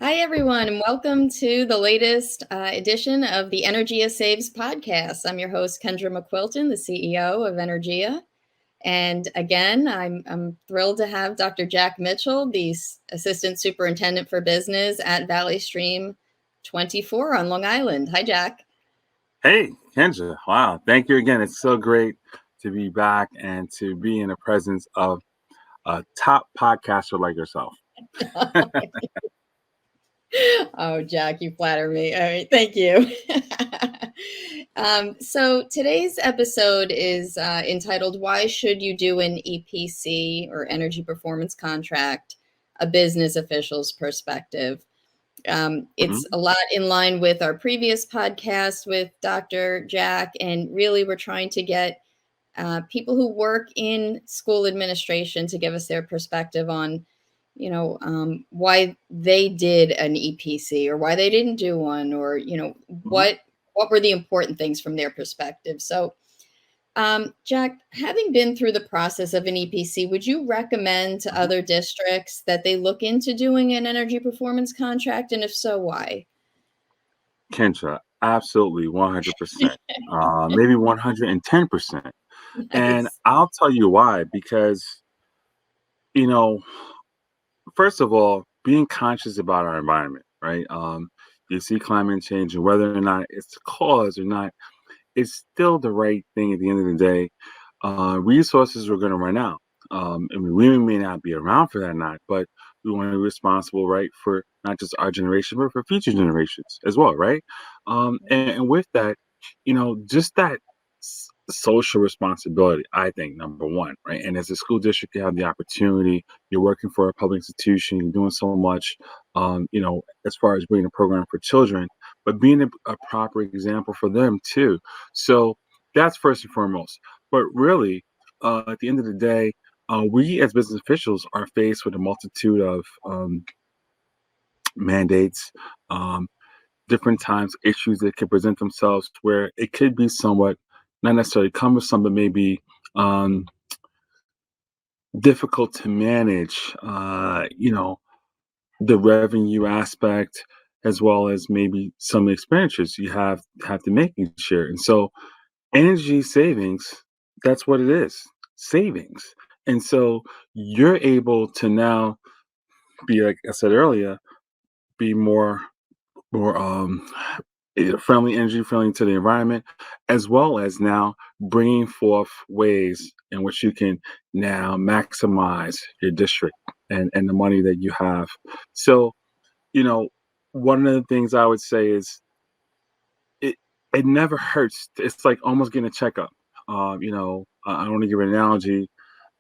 Hi, everyone, and welcome to the latest edition of the EnergiaSaves podcast. I'm your host, Kendra McQuilton, the CEO of Energia. And again, I'm thrilled to have Dr. Jack Mitchell, the Assistant Superintendent for Business at Valley Stream 24 on Long Island. Hi, Jack. Hey, Kendra. Wow. Thank you again. It's so great to be back and to be in the presence of a top podcaster like yourself. Oh, Jack, you flatter me. All right, thank you. So today's episode is entitled "Why Should You Do an EPC or Energy Performance Contract? A Business Official's Perspective." It's Mhm. a lot in line with our previous podcast with Dr. Jack, and really we're trying to get people who work in school administration to give us their perspective on, why they did an EPC or why they didn't do one, or Mhm. what were the important things from their perspective. So, Jack, having been through the process of an EPC, would you recommend to Mhm. other districts that they look into doing an energy performance contract, and if so, why? Kendra, absolutely 100%. Maybe 110%. And Nice. I'll tell you why. Because, you know, first of all, being conscious about our environment, right? You see climate change and whether or not it's the cause or not, it's still the right thing at the end of the day. Resources are going to run out. I mean, we may not be around for that night, but we want to be responsible, right, for not just our generation, but for future generations as well, right? And with that, just that social responsibility, I think, number one, right? And as a school district, you have the opportunity, you're working for a public institution, you're doing so much, as far as bringing a program for children, but being a proper example for them too. So that's first and foremost. But really, at the end of the day, we as business officials are faced with a multitude of mandates, um, different times issues that could present themselves where it could be somewhat not necessarily cumbersome, but maybe um, difficult to manage. The revenue aspect as well as maybe some expenditures you have to make each year. And so energy savings, that's what it is, savings. And so you're able to now be, like I said earlier, be more friendly, energy friendly to the environment, as well as now bringing forth ways in which you can now maximize your district and the money that you have. So, you know, one of the things I would say is it it never hurts. It's like almost getting a checkup. I don't want to give an analogy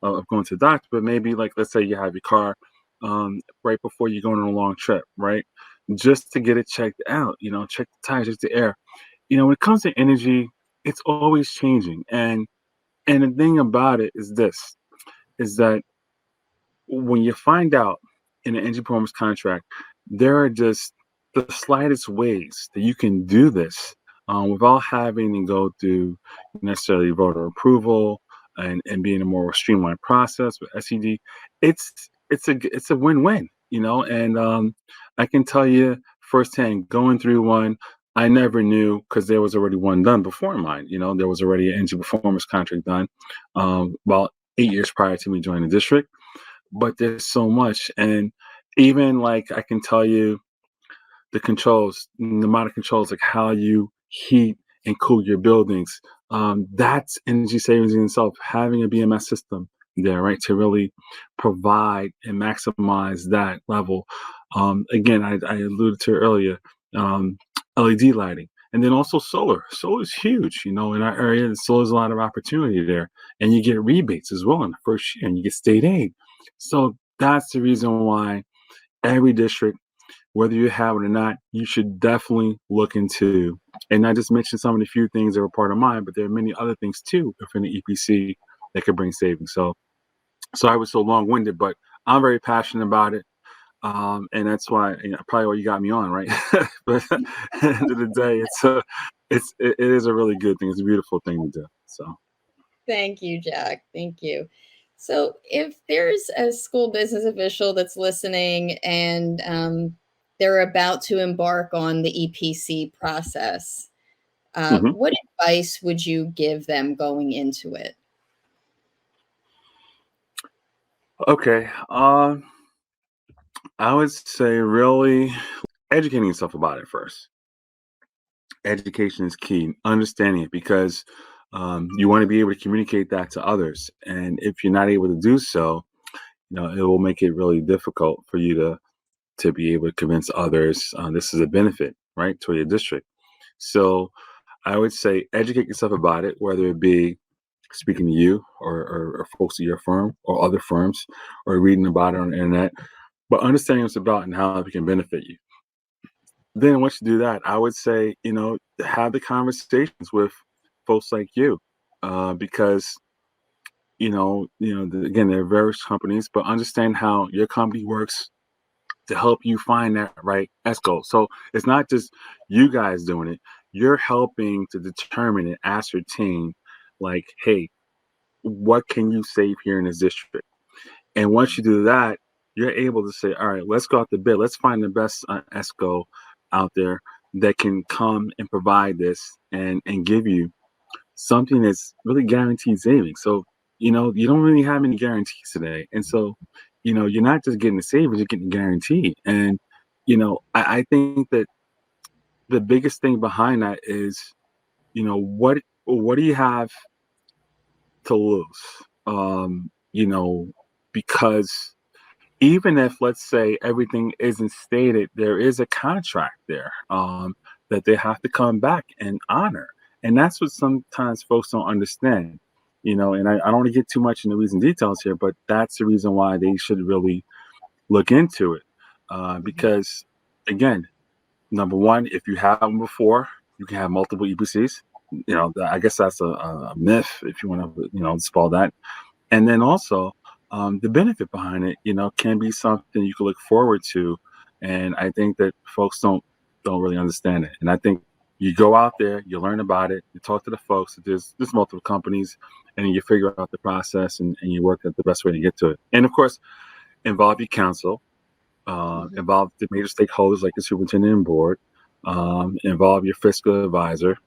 of going to the doctor, but maybe like let's say you have your car right before you go on a long trip, right? Just to get it checked out, check the tires, check the air. When it comes to energy, it's always changing, and the thing about it is that when you find out in an energy performance contract, there are just the slightest ways that you can do this without having to go through necessarily voter approval and being a more streamlined process with SED. It's a win-win, and I can tell you firsthand going through one. I never knew because there was already one done before mine. There was already an energy performance contract done about 8 years prior to me joining the district, but there's so much. And even like I can tell you the controls, the amount of controls, like how you heat and cool your buildings. That's energy savings in itself, having a BMS system there, right, to really provide and maximize that level. Again, I alluded to earlier, um, LED lighting. And then also solar. Solar is huge, in our area. Solar's a lot of opportunity there. And you get rebates as well in the first year, and you get state aid. So that's the reason why every district, whether you have it or not, you should definitely look into. And I just mentioned some of the few things that were part of mine, but there are many other things too within the EPC that could bring savings. So I was so long-winded, but I'm very passionate about it. And that's why, probably why you got me on, right? But at the end of the day, it is a really good thing. It's a beautiful thing to do. So. Thank you, Jack. Thank you. So, if there's a school business official that's listening and they're about to embark on the EPC process, Hmm. what advice would you give them going into it? Okay. I would say really educating yourself about it first. Education is key. Understanding it because you want to be able to communicate that to others. And if you're not able to do so, it will make it really difficult for you to be able to convince others this is a benefit, right, to your district. So I would say educate yourself about it, whether it be speaking to you or folks at your firm or other firms or reading about it on the internet, but understanding what it's about and how it can benefit you. Then once you do that, I would say, have the conversations with folks like you, because again, there are various companies, but understand how your company works to help you find that right ESCO. So it's not just you guys doing it; you're helping to determine and ascertain, like, hey, what can you save here in this district? And once you do that, you're able to say, all right, let's go out the bid. Let's find the best ESCO out there that can come and provide this and give you something that's really guaranteed savings. So, you don't really have any guarantees today. And so, you're not just getting the savings, you're getting guaranteed. And, I think that the biggest thing behind that is, what do you have to lose? Because even if, let's say, everything isn't stated, there is a contract there that they have to come back and honor. And that's what sometimes folks don't understand. And I don't want to get too much in the reason details here, but that's the reason why they should really look into it. Because, again, number one, if you have them before, you can have multiple EPCs. I guess that's a myth if you want to, dispel that. And then also, the benefit behind it, can be something you can look forward to. And I think that folks don't really understand it. And I think you go out there, you learn about it, you talk to the folks. There's multiple companies, and you figure out the process and you work at the best way to get to it. And of course, involve your council, Mhm. involve the major stakeholders like the superintendent and board, involve your fiscal advisor.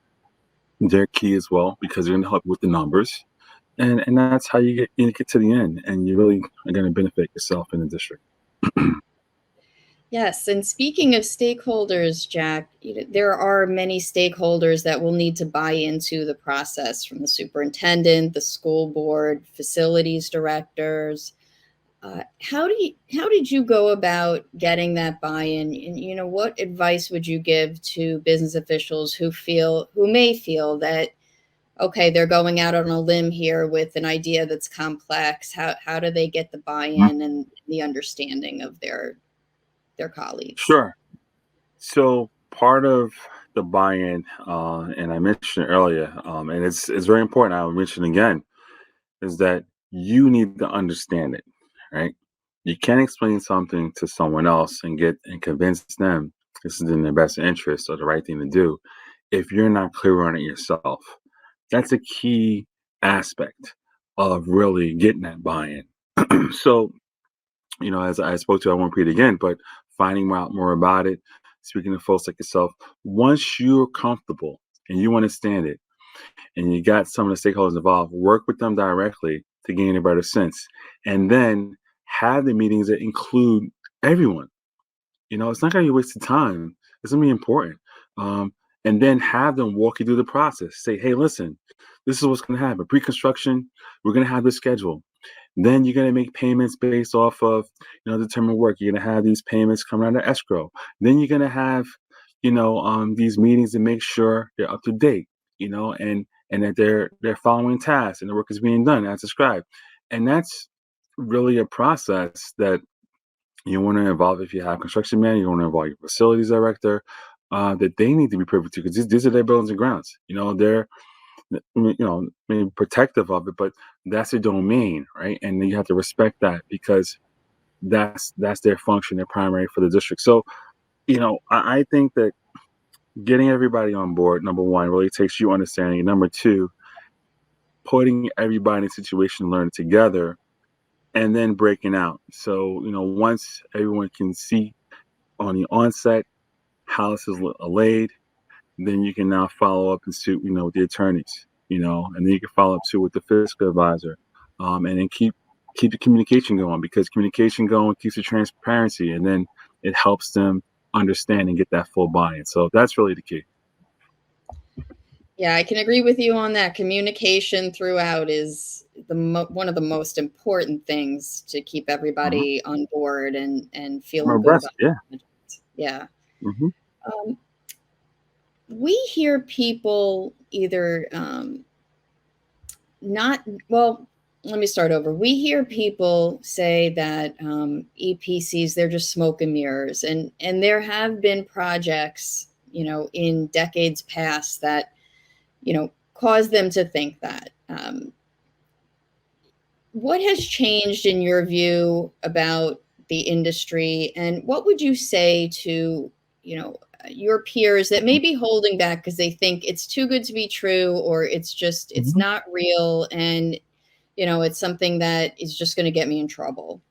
They're key as well because they're going to help you with the numbers and that's how you get to the end, and you really are going to benefit yourself in the district. Yes, and speaking of stakeholders, Jack, there are many stakeholders that will need to buy into the process, from the superintendent, the school board, facilities directors. How did you go about getting that buy-in? And what advice would you give to business officials who may feel that, okay, they're going out on a limb here with an idea that's complex? How do they get the Mhm. buy-in and the understanding of their colleagues? Sure. So part of the buy-in, and I mentioned it earlier, and it's very important. I will mention again, is that you need to understand it, right? You can't explain something to someone else and convince them this is in their best interest or the right thing to do if you're not clear on it yourself. That's a key aspect of really getting that buy-in. So, as I spoke to, I won't repeat again, but finding out more about it, speaking to folks like yourself, once you're comfortable and you understand it, and you got some of the stakeholders involved, work with them directly to gain a better sense. And then have the meetings that include everyone. It's not going to be a waste of time. It's going to be important. Um, and then have them walk you through the process. Say, hey, listen, this is what's going to happen. Pre-construction, we're going to have this schedule. Then you're going to make payments based off of, determined work. You're going to have these payments coming out of escrow. Then you're going to have, these meetings to make sure they're up to date, and that they're following tasks and the work is being done as described. And that's really a process that you want to involve. If you have construction manager, you want to involve your facilities director, that they need to be privy to because these are their buildings and grounds. They're maybe protective of it, but that's their domain, right? And you have to respect that because that's their function, their primary for the district. So, I think that getting everybody on board, number one, really takes you understanding. Number two, putting everybody in a situation, learn together, and then breaking out. So, once everyone can see on the onset, how this is allayed. Then you can now follow up and suit, with the attorneys, and then you can follow up too with the fiscal advisor, and then keep the communication going, because communication going keeps the transparency, and then it helps them understand and get that full buy-in. So that's really the key. Yeah, I can agree with you on that. Communication throughout is one of the most important things to keep everybody on board and feeling good about Yeah. it. Yeah. Mm-hmm. We hear people either not well. Let me start over. We hear people say that EPCs, they're just smoke and mirrors, and there have been projects, in decades past that cause them to think that. What has changed in your view about the industry, and what would you say to your peers that may be holding back because they think it's too good to be true, or it's not real, and it's something that is just going to get me in trouble?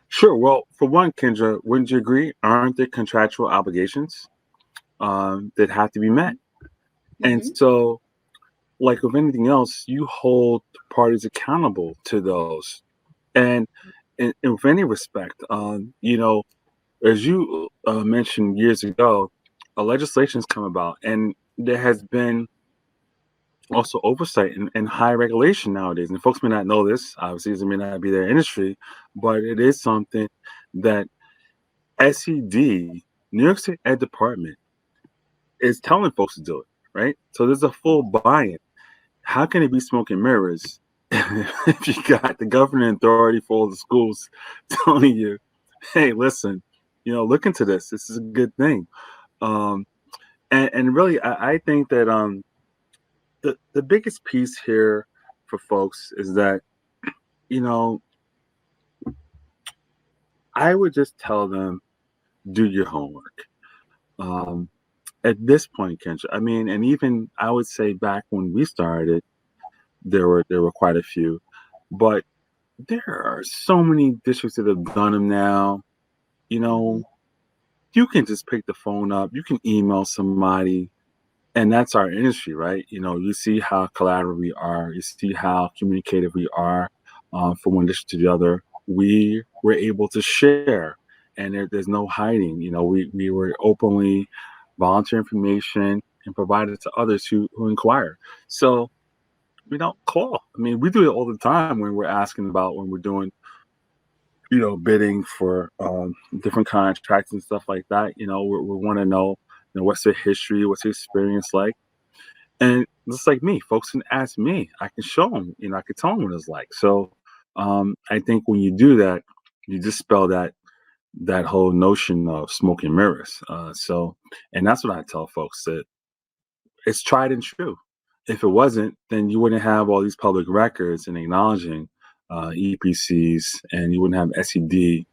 Sure. Well, for one, Kendra, wouldn't you agree? Aren't there contractual obligations that have to be met? And Hmm. so, like with anything else, you hold parties accountable to those. And with any respect, as you mentioned years ago, legislation has come about, and there has been also oversight and high regulation nowadays. And folks may not know this, obviously, as it may not be their industry, but it is something that SED, New York State Ed Department, is telling folks to do it, right? So there's a full buy-in. How can it be smoke and mirrors if you got the governing authority for all the schools telling you, hey, listen, look into this. This is a good thing. Um, and really, I think that the biggest piece here for folks is that, I would just tell them, do your homework. Um, at this point, Kendra, I mean, and even I would say back when we started, there were quite a few, but there are so many districts that have done them now. You know, you can just pick the phone up, you can email somebody, and that's our industry, right? You see how collaborative we are, you see how communicative we are, from one district to the other. We were able to share, and there's no hiding. We were openly volunteer information and provide it to others who inquire. So we don't call. I mean, we do it all the time when we're asking about, when we're doing, bidding for different contracts and stuff like that. We want to know, what's their history, what's their experience like. And just like me, folks can ask me. I can show them. I can tell them what it's like. So I think when you do that, you dispel that whole notion of smoke and mirrors. And that's what I tell folks, that it's tried and true. If it wasn't, then you wouldn't have all these public records and acknowledging EPCs, and you wouldn't have SED,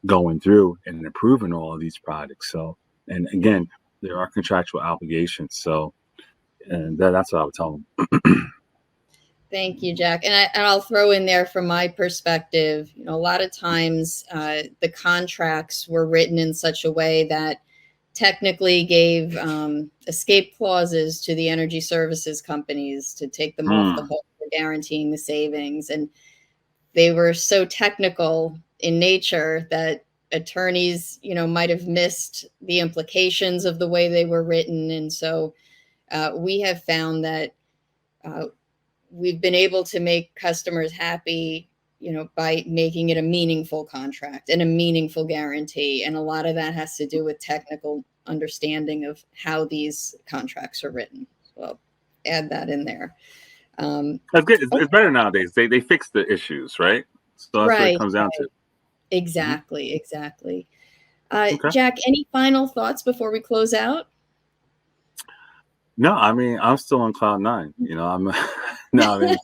going through and approving all of these products. So, and again, there are contractual obligations. So, and that's what I would tell them. Thank you, Jack. And I'll throw in there from my perspective, a lot of times the contracts were written in such a way that technically gave escape clauses to the energy services companies to take them off the hook for guaranteeing the savings. And they were so technical in nature that attorneys, might have missed the implications of the way they were written. And so we have found that we've been able to make customers happy, by making it a meaningful contract and a meaningful guarantee. And a lot of that has to do with technical understanding of how these contracts are written. So I'll add that in there. That's good. It's better nowadays. They fix the issues, right? So that's what it Right. comes down to. Exactly. Exactly. Okay. Jack, any final thoughts before we close out? No, I mean, I'm still on cloud nine. I'm no, I mean,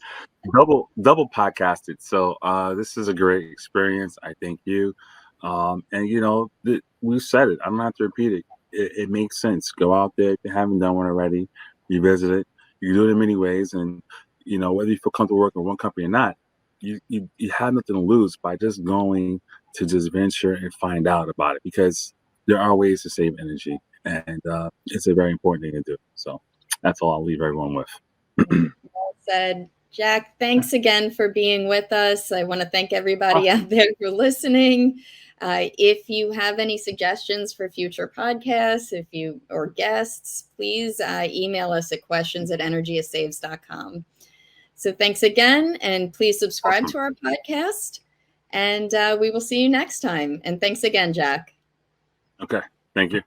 double podcasted. So this is a great experience. I thank you. And we said it. I'm not have to repeat it. It makes sense. Go out there if you haven't done one already. Revisit it. You can do it in many ways, and whether you feel comfortable working with one company or not, you have nothing to lose by just going to just venture and find out about it, because there are ways to save energy, and it's a very important thing to do. So that's all I'll leave everyone with. Well said. Jack, thanks again for being with us. I want to thank everybody Awesome. out there for listening. If you have any suggestions for future podcasts, or guests, please email us at questions@energiasaves.com. So thanks again, and please subscribe Awesome. to our podcast, and we will see you next time. And thanks again, Jack. Okay. Thank you.